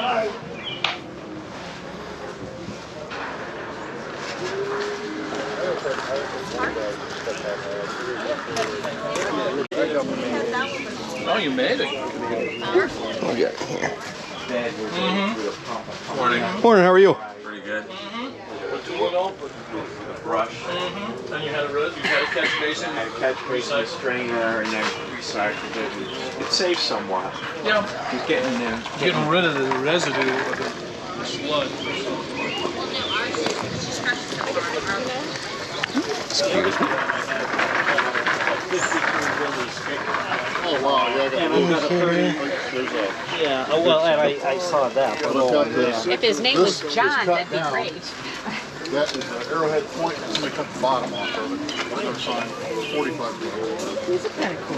Oh, you made it. What we got here? Morning. Morning, how are you? Pretty good. Brush. Then you had a catch basin. I had a catch basin, strainer, and then recycled it. It saves somewhat. Yeah. He's getting there. Getting rid of the residue of the sludge. Excuse me. Oh wow, yeah, I got Yeah, well, and I saw that. But If his name was John, that'd be great. That is an arrowhead point, and somebody cut the bottom off of it. Another sign, 45 days. These are kind of cool.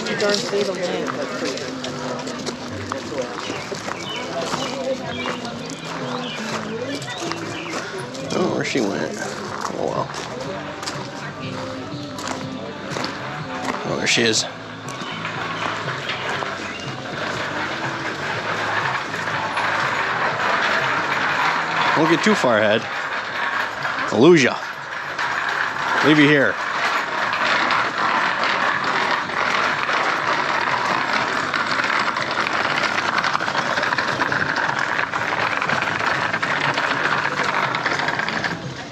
You don't see the land, that's pretty good. Oh, where she went. Oh, well. Oh, there she is. Don't get too far ahead. I'll lose ya. Leave you here.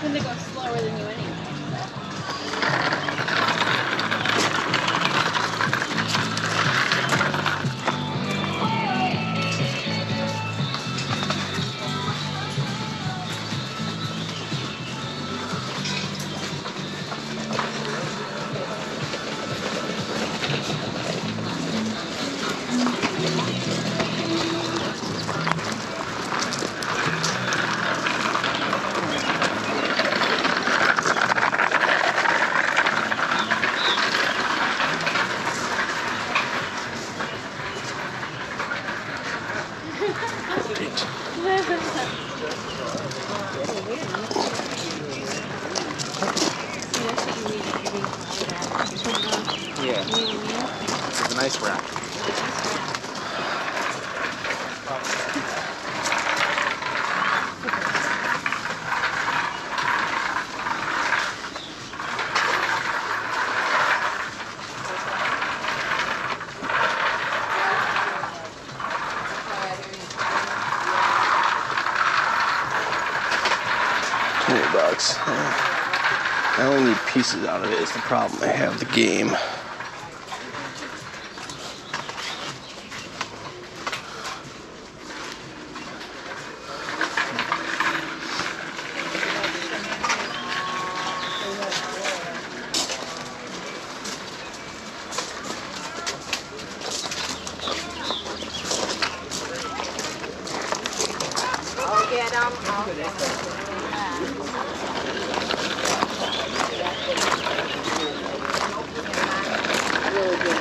When they go slower than you anyway. Yeah. It's a nice rack. $20. I only need pieces out of it is the problem. I have the game. I'll get them. I'll get them. Really good.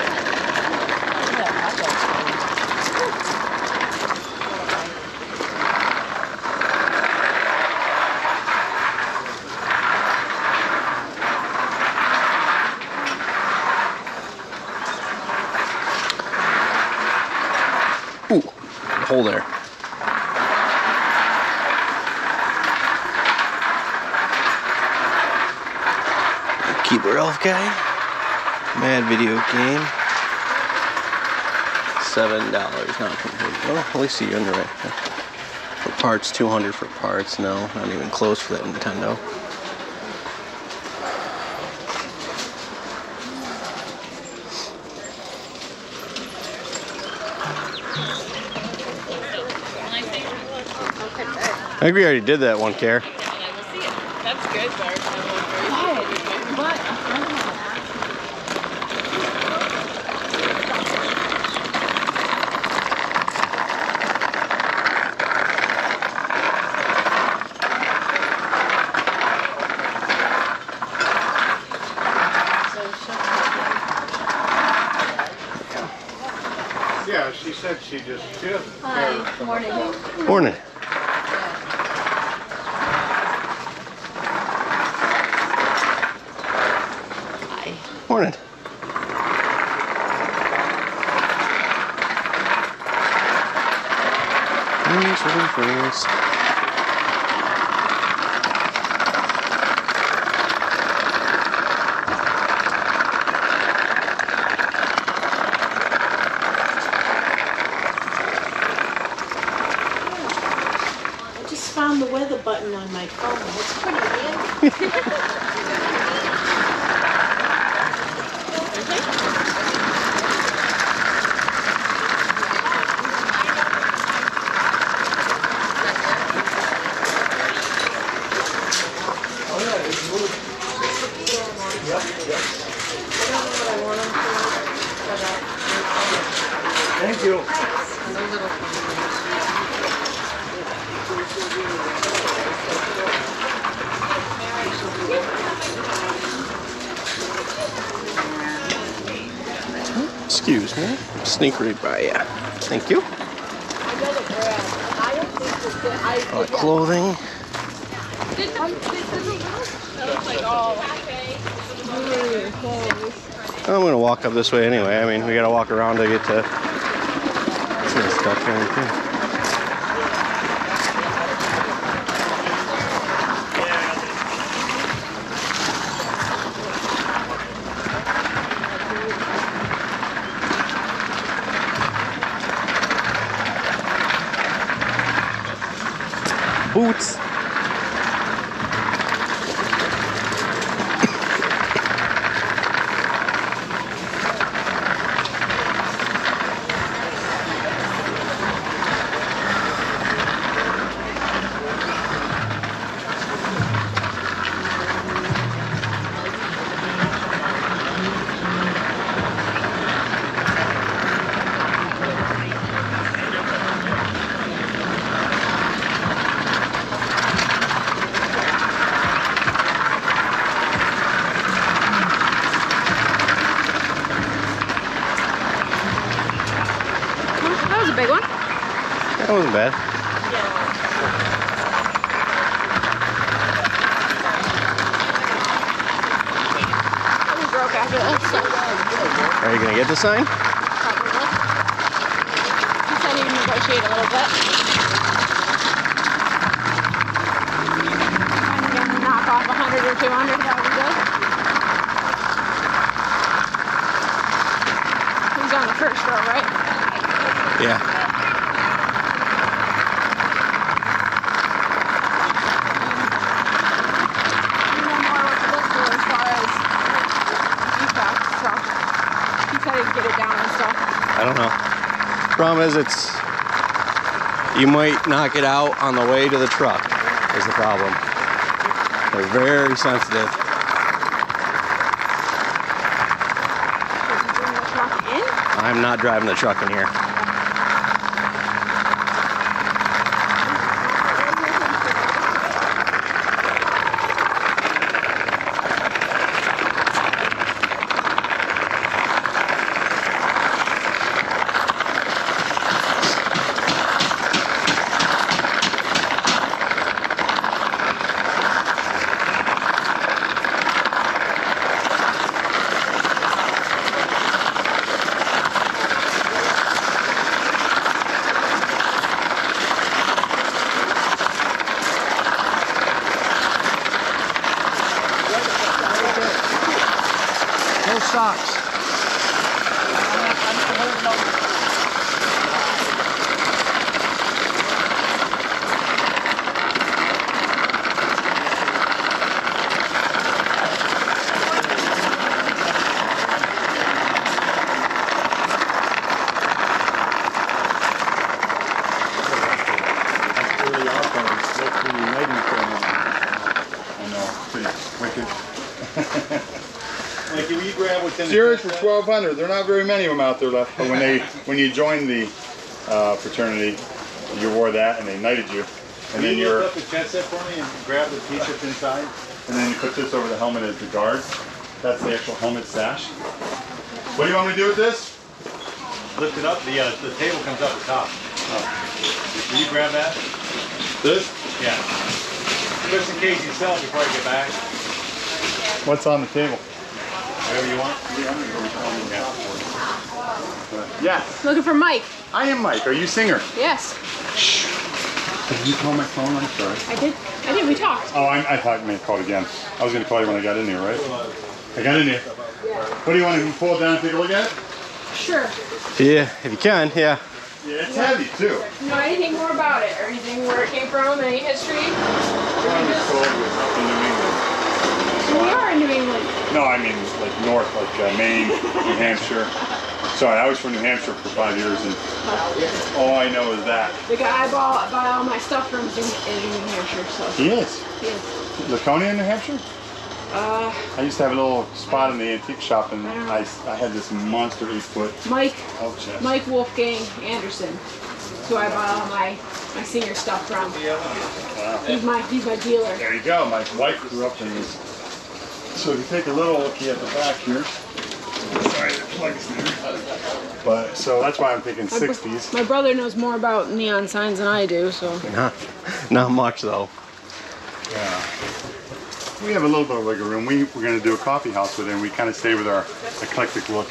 Ooh, hole there. Keyboard elf guy. Mad video game. $7. Not complete. Well, at least you're under it. For parts, $200 for parts. No, not even close for that Nintendo. I think we already did that one, Care. That's good, Bart. Yeah, she said she doesn't. Hi, morning. Morning. Hi. Morning. Freeze. I just found the weather button on my phone. It's pretty handy. Thank you. Excuse me. Sneak right by ya. Thank you. Clothing. I'm gonna walk up this way anyway. I mean, we gotta walk around to get to some stuff here too. Boots. That was a big one. That wasn't bad. That was broke after this. Are you gonna get the sign? Probably. Guess I need to negotiate a little bit. I'm gonna knock off 100 or 200. That would be good. He's on the first row, right? Yeah. I don't know. Problem is, you might knock it out on the way to the truck. Is the problem. They're very sensitive. I'm not driving the truck in here. No socks. Really awesome. That's the uniting ceremony. I know, pretty wicked. Like, will you grab what's in the Serious for 1,200. There are not very many of them out there left. But when you joined the fraternity, you wore that and they knighted you. And then you you're, lift up the tent set for me and grab the piece that's inside? and then you put this over the helmet as the guard. That's the actual helmet sash. What do you want me to do with this? Lift it up, the table comes up the top. Oh. Will you grab that? This? Yeah. Just in case you sell it before I get back. What's on the table? Whatever you want. Yes. Looking for Mike. I am Mike. Are you singer? Yes. Did you call my phone? I'm sorry. I did. We talked. Oh, I thought you may have called again. I was going to call you when I got in here, right? I got in here. What do you want to pull it down and take a look at it? Sure. Yeah, if you can, yeah. Yeah, it's heavy too. Know anything more about it? Or anything where it came from? Any history? I was told it was up in New England. We are in New England. No, I mean like north, like Maine, New Hampshire. Sorry, I was from New Hampshire for 5 years, and all I know is that. The guy I buy all my stuff from is in New Hampshire, so. He is. He is. Laconia, New Hampshire? I used to have a little spot in the antique shop, and I had this monster 8-foot Mike elk chest. Mike Wolfgang Anderson. That's who I buy all my singer stuff from. Wow. He's my dealer. There you go. My wife grew up in this. So if you take a little looky at the back here. Sorry, the plug's there. But so that's why I'm thinking 60s. My brother knows more about neon signs than I do, so. Not much though. Yeah. We have a little bit of wiggle room. We're going to do a coffee house with it, and we kind of stay with our eclectic look.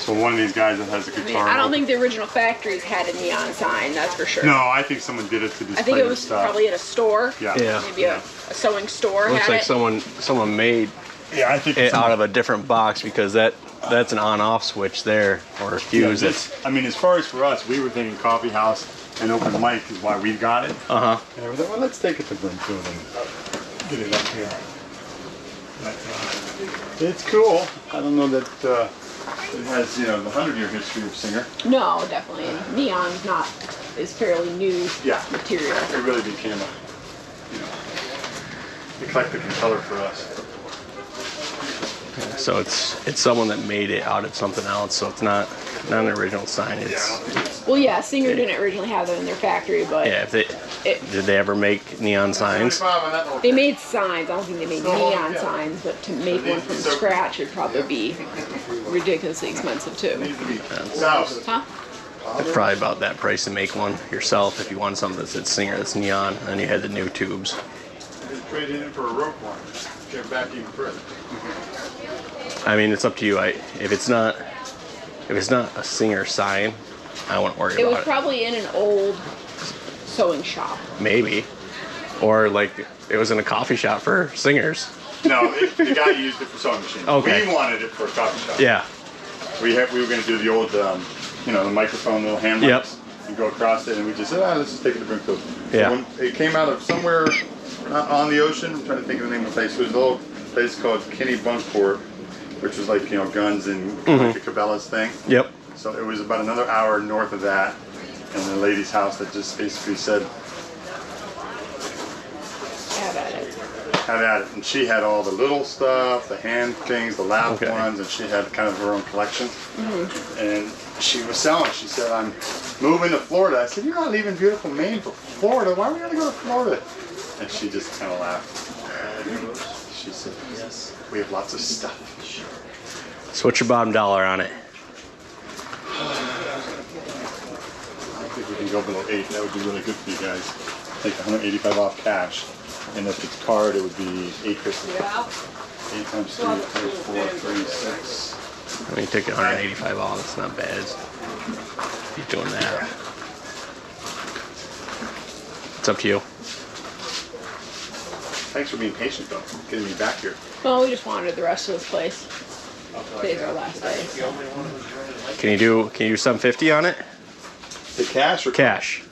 So one of these guys that has a guitar. I don't think the original factories had a neon sign, that's for sure. No, I think someone did it to display I think it the was stuff. probably at a store. Yeah. Yeah. Maybe a sewing store Looks had like it. someone made Yeah, I think it someone- out of a different box because that's an on-off switch there or a Yeah, fuse. I mean, as far as for us, we were thinking coffee house and open mic is why we got it. Uh-huh. And I was like, well, let's take it to Brimfield and get it up here. But, it's cool. I don't know that it has, the 100-year history of Singer. No, definitely. Neon is fairly new material. It really became a, eclectic in color for us. So it's someone that made it out of something else. So it's not an original sign. It's Well, yeah, Singer didn't originally have them in their factory, but yeah. Did they ever make neon signs? they made signs. I don't think they made neon signs, but to make one from scratch would probably be ridiculously expensive too. South. Huh? It's probably about that price to make one yourself if you want something that said Singer that's neon, and then you had the new tubes. Trade in for a rope one. Get back even further. I mean, it's up to you. If it's not a Singer sign, I wouldn't worry It was about it. probably in an old sewing shop. Maybe, or like it was in a coffee shop for singers. No, the guy used it for sewing machine. Okay. We wanted it for a coffee shop. Yeah. We were going to do the old, the microphone, little hand Yep. mics, and go across it, and we just said, let's just take it to Brimfield. Yeah. So when it came out of somewhere on the ocean, I'm trying to think of the name of the place. It was a little place called Kennebunkport, which was like, guns and like the Cabela's thing. Yep. So it was about another hour north of that, and the lady's house that just basically said, Have at it. have at it. And she had all the little stuff, the hand things, the loud Okay. ones, and she had kind of her own collection. And she was selling. She said, I'm moving to Florida. I said, you're not leaving beautiful Maine for Florida. Why are we going to go to Florida? And she just kind of laughed. She said, yes, we have lots of stuff. So what's your bottom dollar on it? I think we can go below 8. That would be really good for you guys. Take 185 off cash. And if it's card, it would be 850. 8 times 3, 34, 36. I mean, you took 185 off. That's not bad. Keep doing that. It's up to you. Thanks for being patient, though. Getting me back here. Well, we just wanted the rest of this place. Today's our last day. So. Can you do 750 on it? The cash or Cash.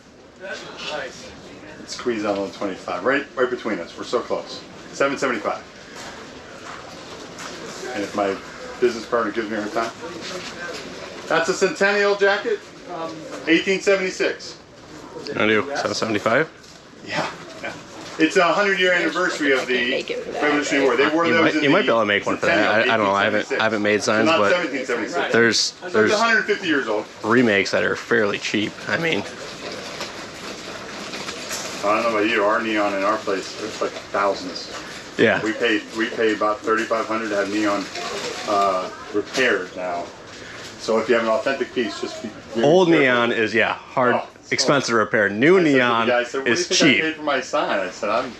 squeeze out on 25, right between us. We're so close. 775. And if my business partner gives me her time, that's a Centennial jacket, 1876. You want to do 775? Yeah. It's a 100-year anniversary of the make it for that, Revolutionary War. They wore those. You might be able to make one for that. I don't know. I haven't made signs, Not but 1776. there's It's 150 years old. remakes that are fairly cheap. I mean, I don't know about you. Our neon in our place, it's like thousands. yeah. We pay about $3,500 to have neon repaired now. So if you have an authentic piece, just be very Old careful. neon is hard, Oh, expensive to repair. New I said to the neon guy, I said, what is do you think I cheap. paid for my sign? I said,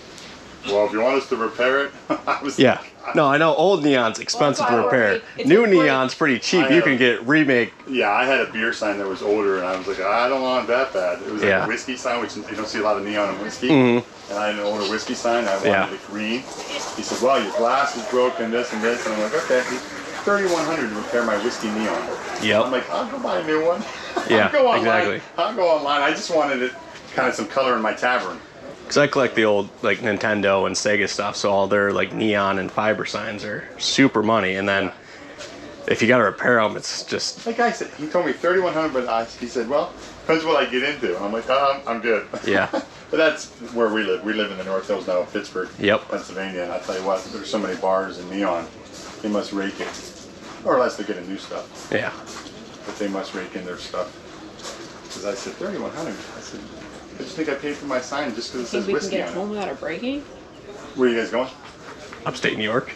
well, if you want us to repair it, I was Yeah. No, I know old neon's expensive to repair. New neon's pretty cheap. You can get remake. Yeah, I had a beer sign that was older, and I was like, I don't want it that bad. It was like Yeah. a whiskey sign, which you don't see a lot of neon in whiskey. Mm-hmm. And I had an older whiskey sign. I wanted Yeah. it green. He said, well, your glass is broken, this and this. And I'm like, okay, $3,100 to repair my whiskey neon. Yep. I'm like, I'll go buy a new one. Yeah, I'll go online. exactly. I'll go online. I just wanted it kind of some color in my tavern. Because I collect the old like Nintendo and Sega stuff, so all their like neon and fiber signs are super money. And then if you got to repair them, it's just Like I said, he told me $3,100, but he said, well, depends what I get into. And I'm like, I'm good. yeah. But that's where we live. We live in the North Hills now, Pittsburgh, Yep. Pennsylvania. And I tell you what, there's so many bars in neon. They must rake it, or unless they're getting new stuff. Yeah. But they must rake in their stuff. Because I said $3,100. I said, I just think I paid for my sign just because it Think says we can whiskey get on home it. without a breaking? Where are you guys going? Upstate New York.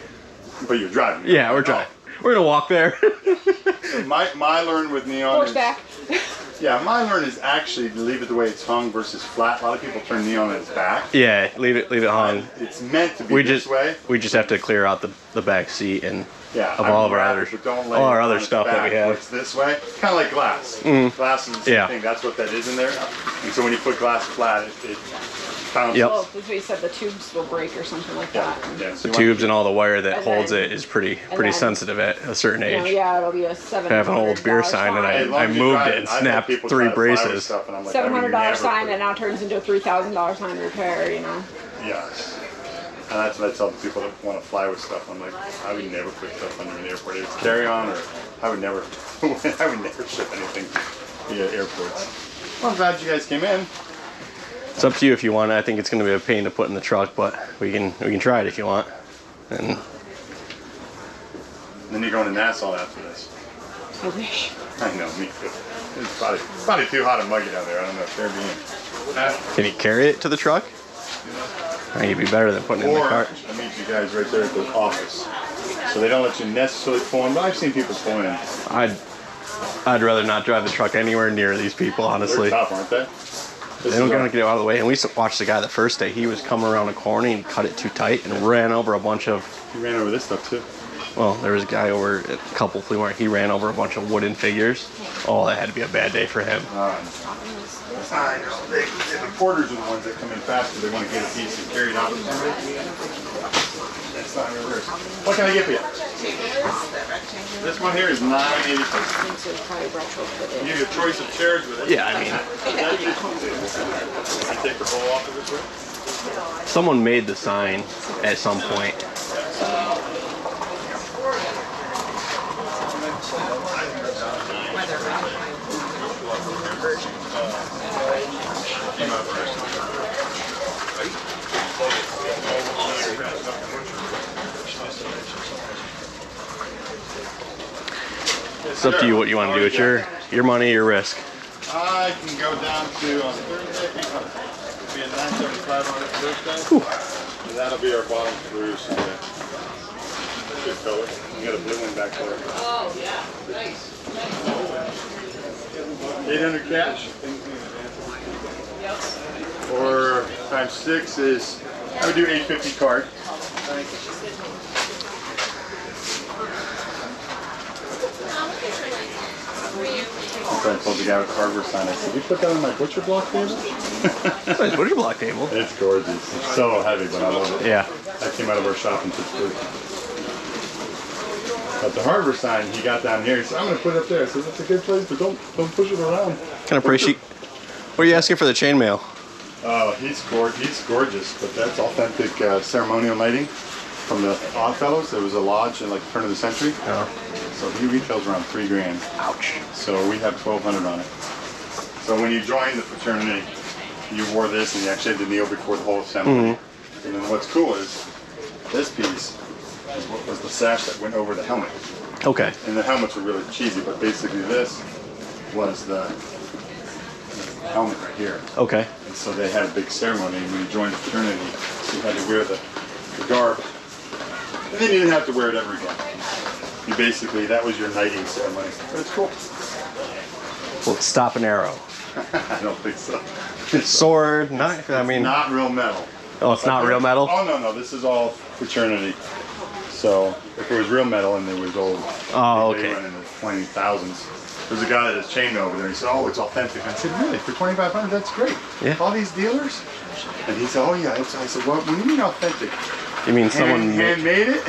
But you're driving. Yeah, we're driving. We're gonna walk there. Oh. My learn with neon Horseback. Yeah, my learn is actually to leave it the way it's hung versus flat. A lot of people turn neon on its back. Yeah, leave it hung. It's meant to be We this just way. we just have to clear out the back seat and Yeah, of I all would of our rather, other but don't lay all our it other on its stuff that back we have. where it's this way, kind of like glass. Glass is the same Yeah. thing. That's what that is in there. And so when you put glass flat, it bounces. Yep. Oh, that's what you said, the tubes will break or something like Yeah. that. Yeah. So The you want- tubes and all the wire that And holds then- it is pretty then- sensitive at a certain You know, age. yeah, it'll be a $700 I have an old beer sign and Hey, as long I as you moved drive it and I've had snapped people 3 try to fly with braces. stuff, and I'm like, I would $700 never sign put that it- now turns into a $3,000 sign to repair, you know. Yeah. And that's what I tell the people that want to fly with stuff. I'm like, I would never put stuff under an airport. It's carry on, or I would never, I would never ship anything via airports. Well, I'm glad you guys came in. It's up to you if you want. I think it's going to be a pain to put in the truck, but we can try it if you want. And Then you're going to Nassau after this. I wish. I know, me too. It's probably too hot and muggy down there. I don't know if they're being. can you carry it to the truck? I think it'd be better than putting it in the Or cart. I meet you guys right there at the office. So they don't let you necessarily pull in, but I've seen people pull in. I'd rather not drive the truck anywhere near these people, They're honestly. tough, aren't they? They don't gotta get out of the way. And we watched the guy the first day. He was coming around a corner and he cut it too tight and ran over a bunch of. He ran over this stuff too. Well, there was a guy over at a couple flea market. He ran over a bunch of wooden figures. Oh, that had to be a bad day for him. I know. The porters are the ones that come in faster. They want to get a piece and carry it out. That's not reverse. What can I get for you? This one here is $9.85. Things would probably retrofit You it. get a choice of chairs with it. Yeah, I mean, I take the bowl off of this way. someone made the sign at some point. It's up to you what you want to do. It's your money, your risk. I can go down to on Thursday. It'll be a $9.75 on Thursday. And that'll be our bottom through Sunday. Good color. You got a blue one back there. Oh yeah, nice. 800 cash. Or times 6 is I would do 850 card. I told the guy with the hardware sign, I said, you put that on my butcher block table? It's a nice butcher block table. It's gorgeous. It's so heavy, but I love it. Yeah. That came out of our shop in Pittsburgh. But the hardware sign, he got down here, he said, I'm going to put it up there. I said, that's a good place, but don't push it around. Kind of appreciate. What are you asking for the chainmail? Oh, he's gorgeous, but that's authentic ceremonial lighting from the Oddfellows. There was a lodge in like the turn of the century. Oh. So he retails around $3 grand. Ouch. So we have $1,200 on it. So when you joined the fraternity, you wore this and you actually had to kneel before the whole assembly. And then what's cool is this piece is what was the sash that went over the helmet. Okay. And the helmets were really cheesy, but basically this was the helmet right here. Okay. And so they had a big ceremony, and when you joined the fraternity, you had to wear the garb. And then you didn't have to wear it ever again. You basically, that was your knighting ceremony. But it's cool. Well, stop an arrow. I don't think so. Sword, knife. I mean, Not real metal. oh, it's not real metal. Oh, no, this is all fraternity. So if it was real metal and it was old, Oh, they okay. run in the 20,000s. There's a guy that has chainmail over there. He said, "Oh, it's authentic." I said, "Really? For 2,500? That's great." Yeah. All these dealers? And he said, "Oh yeah." I said, "Well, what do you mean authentic? You mean someone handmade it?"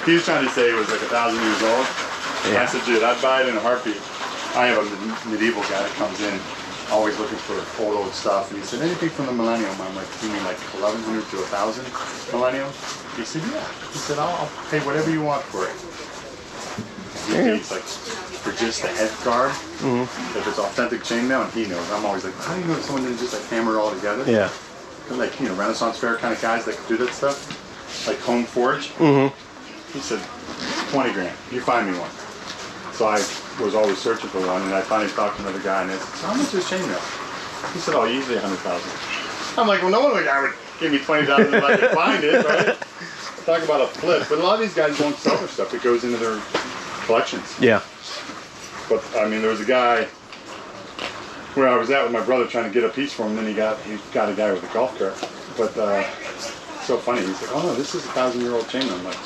He was trying to say it was like 1,000 years old. Yeah. I said, "Dude, I'd buy it in a heartbeat." I have a medieval guy that comes in, always looking for old stuff, and he said, "Anything from the millennium?" I'm like, "You mean like 1,100 to 1,000 millennium?" He said, "Yeah." He said, "I'll pay whatever you want for it." He pays like for just the head guard. If it's authentic chainmail, and he knows. I'm always like, "How do you know someone didn't just like hammer it all together?" Yeah. They're like, you know, Renaissance fair kind of guys that could do that stuff, like home forge. He said, 20 grand. You find me one. So I was always searching for one, and I finally talked to another guy, and I said, "So how much is chainmail?" He said, "Oh, usually 100,000. I'm like, "Well, no one guy would give me 20,000 if I could find it, right?" Talk about a flip. But a lot of these guys won't sell their stuff. It goes into their collections. Yeah. But I mean, there was a guy where I was at with my brother trying to get a piece for him, and then he got a guy with a golf cart. But so funny. He's like, "Oh no, this is a 1,000-year-old chainmail." I'm like,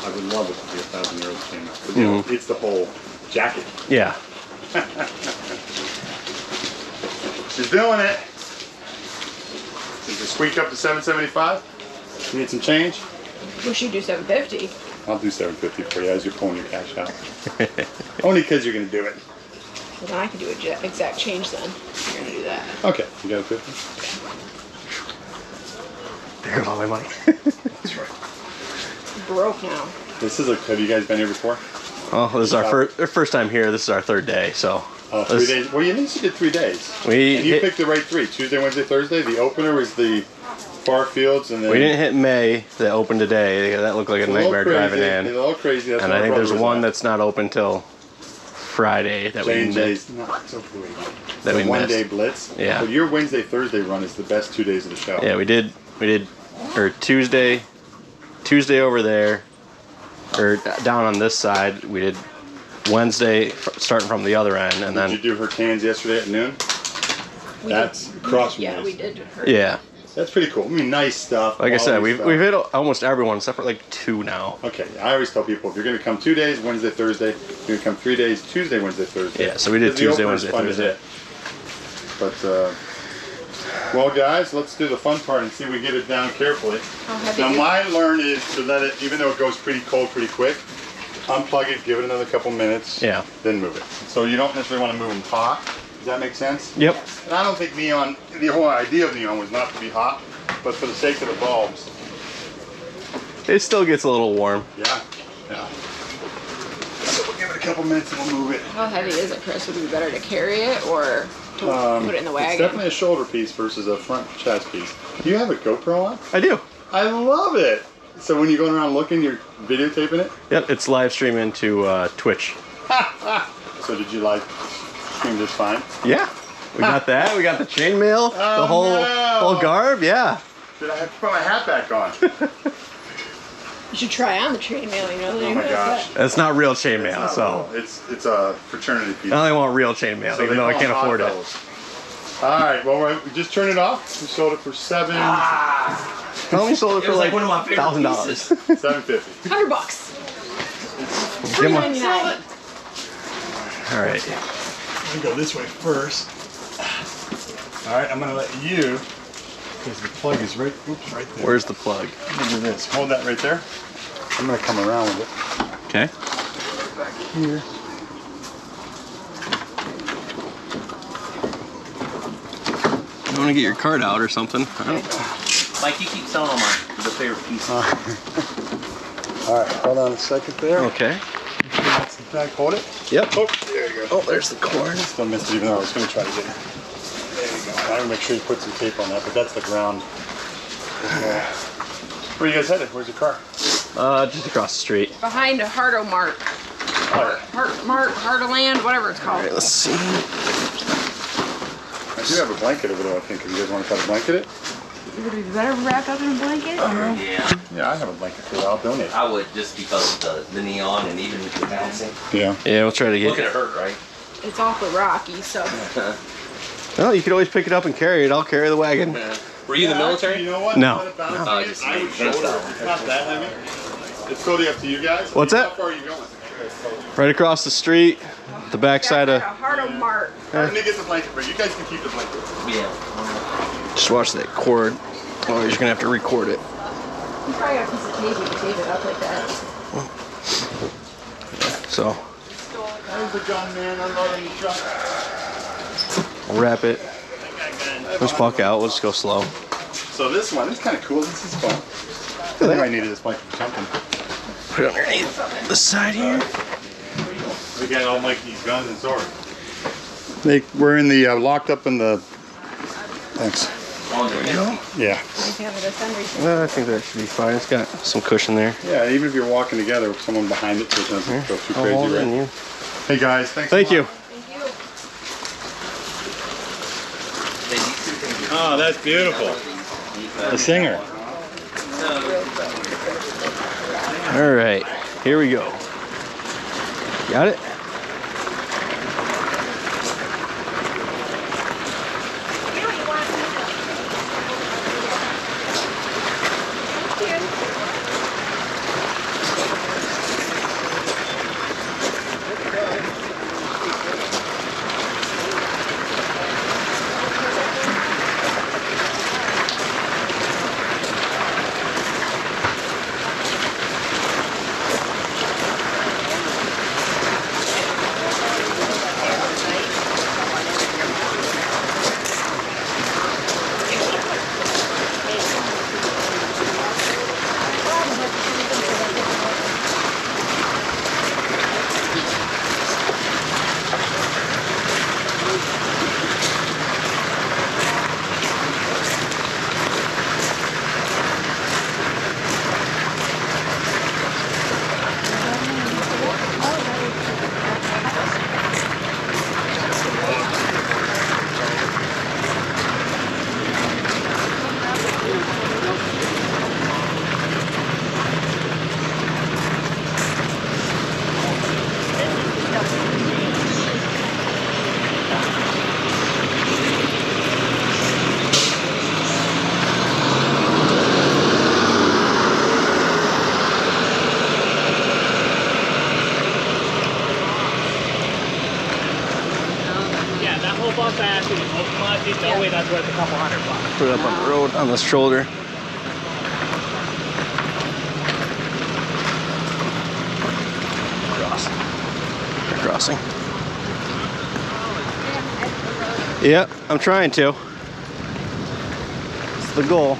I would love it to be a 1,000-year-old chainmail. But you know, it's the whole jacket. Yeah. She's doing it. Did you squeak up to 775? You need some change? We should do 750. I'll do 750 for you as you're pulling your cash out. Only because you're going to do it. Well, then I can do a exact change then. You're gonna do that. Okay, you got a 50? There goes all my money. That's right. Broke now. This is have you guys been here before? Oh, this is our first time here. This is our third day, so. Oh, 3 days? Well, you at least did 3 days. And you picked the right 3. Tuesday, Wednesday, Thursday. The opener was the far fields, and then we didn't hit May that opened today. That looked like a nightmare driving in. It's a little crazy. That's and I think there's one that's not open till Friday that we missed. That we missed. 1 day blitz. Yeah. But your Wednesday, Thursday run is the best 2 days of the show. Yeah, we did or Tuesday over there, or down on this side. We did Wednesday starting from the other end, and then. Did you do her cans yesterday at noon? That's cross. Yeah, we did. Yeah. That's pretty cool. I mean, nice stuff. Like I said, we've hit almost everyone except for like 2 now. Okay, I always tell people if you're going to come 2 days, Wednesday, Thursday, you're going to come 3 days, Tuesday, Wednesday, Thursday. Yeah, so we did Tuesday, Wednesday, Thursday. But, well, guys, let's do the fun part and see if we get it down carefully. Now, my learn is to let it, even though it goes pretty cold pretty quick, unplug it, give it another couple minutes, then move it. So you don't necessarily want to move them hot. Does that make sense? Yep. And I don't think neon, the whole idea of neon was not to be hot, but for the sake of the bulbs. It still gets a little warm. Yeah. So we'll give it a couple minutes and we'll move it. How heavy is it, Chris? Would it be better to carry it or to put it in the wagon? It's definitely a shoulder piece versus a front chest piece. Do you have a GoPro on? I do. I love it. So when you're going around looking, you're videotaping it? Yep, it's live streaming to Twitch. So did you stream this fine? Yeah. We got that. We got the chainmail, the whole garb. Yeah. Did I have to put my hat back on? You should try on the chainmail, you know? Oh my gosh. That's not real chainmail, so. It's a fraternity piece. I only want real chainmail, So even though I can't afford it. All right, well, we just turn it off. We sold it for $7. I only sold it for like one of my favorite $1,000. $7.50. $100. Give 'em a- $3.99. All right. I'm gonna go this way first. All right, I'm gonna let you, because the plug is right there. Where's the plug? Look at this. Hold that right there. I'm gonna come around with it. Okay. Back here. You want to get your card out or something? I don't know. Like you keep selling them the favorite piece. All right, hold on a second there. Okay. That's the back. Hold it. Yep. Oh, there you go. Oh, there's the cord. Still missed it, even though I was gonna try to get it. There you go. I'm gonna make sure you put some tape on that, but that's the ground. Where are you guys headed? Where's your car? Just across the street. Behind a Hardo Mart. Hardoland, whatever it's All called. right, let's see. I do have a blanket over there, I think. If you guys want to try to blanket it? Would it be better wrapped up in a blanket? Yeah, Yeah, I have a blanket for you. I'll donate. I would just because of the neon and even the bouncing. Yeah. Yeah, we'll try to Look get. at it hurt, right? It's awfully rocky, so. Well, you could always pick it up and carry it. I'll carry the wagon. Were you in the military? You know what? No. Instead of bouncing No, it, just I would shoulder it. It's not that heavy. It's totally up to you guys. What's that? How far are you going? Right across the street, the backside of. Hardo Mart. Let me get the blanket for you. You guys can keep the blanket. Yeah. Just watch that cord. Oh, you're just gonna have to record it. You probably got a piece of tape, you can tape it up like that. So There's the gunman unloading the truck. we'll wrap it. Let's buck out. We'll just go slow. So this one, it's kind of cool. This is fun. I think I needed this blanket for something. Put it underneath the side here. We got all Mikey's guns and swords. They were in the locked up in the. Thanks. There we go. Yeah. Well, I think that should be fine. It's got some cushion there. Yeah. Even if you're walking together with someone behind it, so it doesn't go too I'll hold crazy, it in right? you. Hey guys, thanks. Thank a you. lot. Oh, that's beautiful. The singer. All right, here we go. Got it? Put it up on the road, on the shoulder. Crossing. Yep, I'm trying to. It's the goal.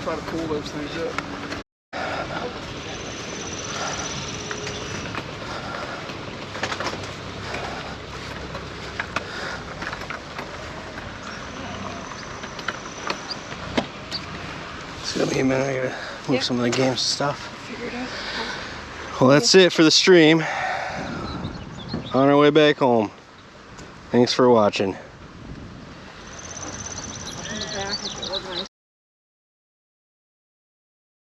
try to pull those things up. It's gonna be a minute. I gotta move some of the games stuff. Well, that's it for the stream. On our way back home. Thanks for watching.